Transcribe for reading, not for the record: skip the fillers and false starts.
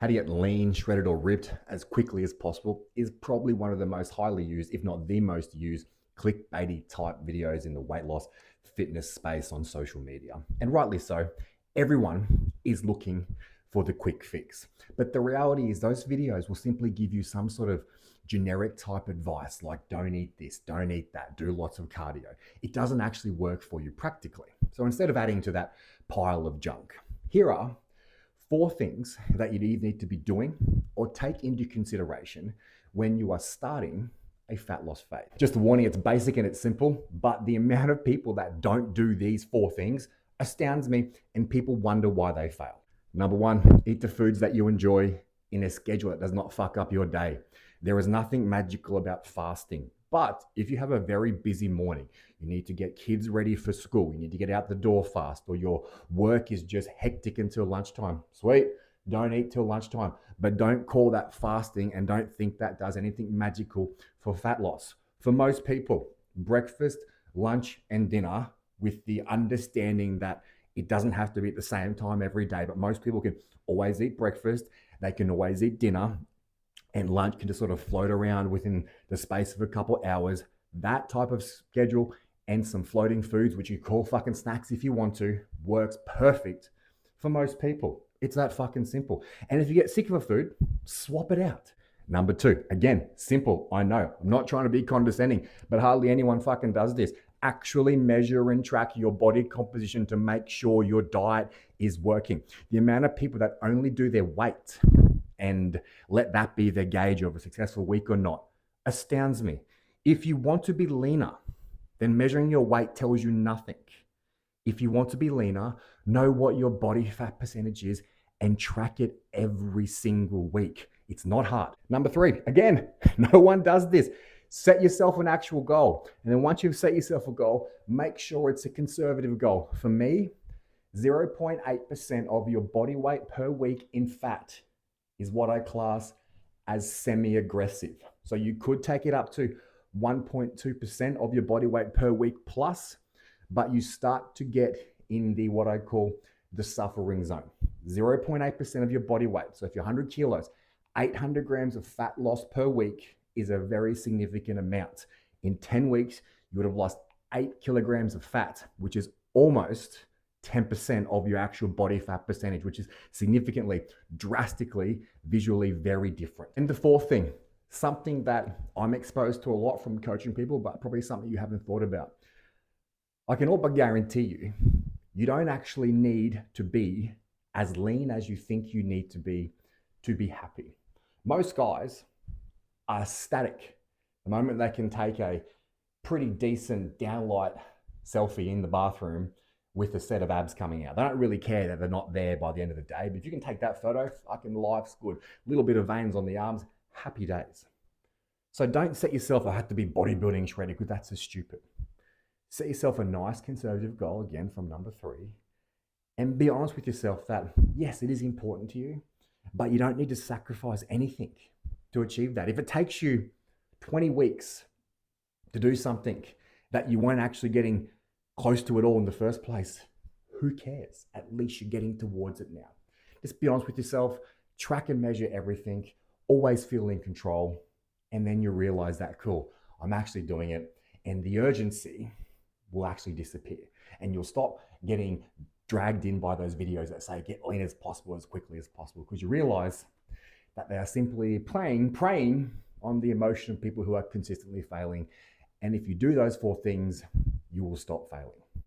How to get lean, shredded, or ripped as quickly as possible is probably one of the most highly used, if not the most used, clickbaity type videos in the weight loss fitness space on social media. And rightly so, everyone is looking for the quick fix. But the reality is, those videos will simply give you some sort of generic type advice like don't eat this, don't eat that, do lots of cardio. It doesn't actually work for you practically. So instead of adding to that pile of junk, here are 4 things that you either need to be doing or take into consideration when you are starting a fat loss phase. Just a warning, it's basic and it's simple, but the amount of people that don't do these 4 things astounds me, and people wonder why they fail. Number 1, eat the foods that you enjoy in a schedule that does not fuck up your day. There is nothing magical about fasting. But if you have a very busy morning, you need to get kids ready for school, you need to get out the door fast, or your work is just hectic until lunchtime, sweet, don't eat till lunchtime. But don't call that fasting and don't think that does anything magical for fat loss. For most people, breakfast, lunch, and dinner, with the understanding that it doesn't have to be at the same time every day, but most people can always eat breakfast, they can always eat dinner, and lunch can just sort of float around within the space of a couple hours. That type of schedule and some floating foods, which you call fucking snacks if you want to, works perfect for most people. It's that fucking simple. And if you get sick of a food, swap it out. Number 2, again, simple, I know. I'm not trying to be condescending, but hardly anyone fucking does this. Actually measure and track your body composition to make sure your diet is working. The amount of people that only do their weight and let that be their gauge of a successful week or not astounds me. If you want to be leaner, then measuring your weight tells you nothing. If you want to be leaner, know what your body fat percentage is and track it every single week. It's not hard. Number 3, again, no one does this. Set yourself an actual goal. And then once you've set yourself a goal, make sure it's a conservative goal. For me, 0.8% of your body weight per week in fat is what I class as semi-aggressive. So you could take it up to 1.2% of your body weight per week plus, but you start to get in the what I call the suffering zone. 0.8% of your body weight. So if you're 100 kilos, 800 grams of fat loss per week is a very significant amount. In 10 weeks, you would have lost 8 kilograms of fat, which is almost 10% of your actual body fat percentage, which is significantly, drastically, visually very different. And the 4th thing, something that I'm exposed to a lot from coaching people, but probably something you haven't thought about. I can all but guarantee you, you don't actually need to be as lean as you think you need to be happy. Most guys are static the moment they can take a pretty decent downlight selfie in the bathroom with a set of abs coming out. They don't really care that they're not there by the end of the day, but if you can take that photo, fucking life's good. Little bit of veins on the arms, happy days. So don't set yourself, I have to be bodybuilding shredded, because that's so stupid. Set yourself a nice conservative goal, again from number 3, and be honest with yourself that yes, it is important to you, but you don't need to sacrifice anything to achieve that. If it takes you 20 weeks to do something that you weren't actually getting close to it all in the first place, who cares? At least you're getting towards it now. Just be honest with yourself, track and measure everything, always feel in control, and then you realize that, cool, I'm actually doing it, and the urgency will actually disappear, and you'll stop getting dragged in by those videos that say get lean as possible, as quickly as possible, because you realize that they are simply preying on the emotion of people who are consistently failing. And if you do those 4 things, you will stop failing.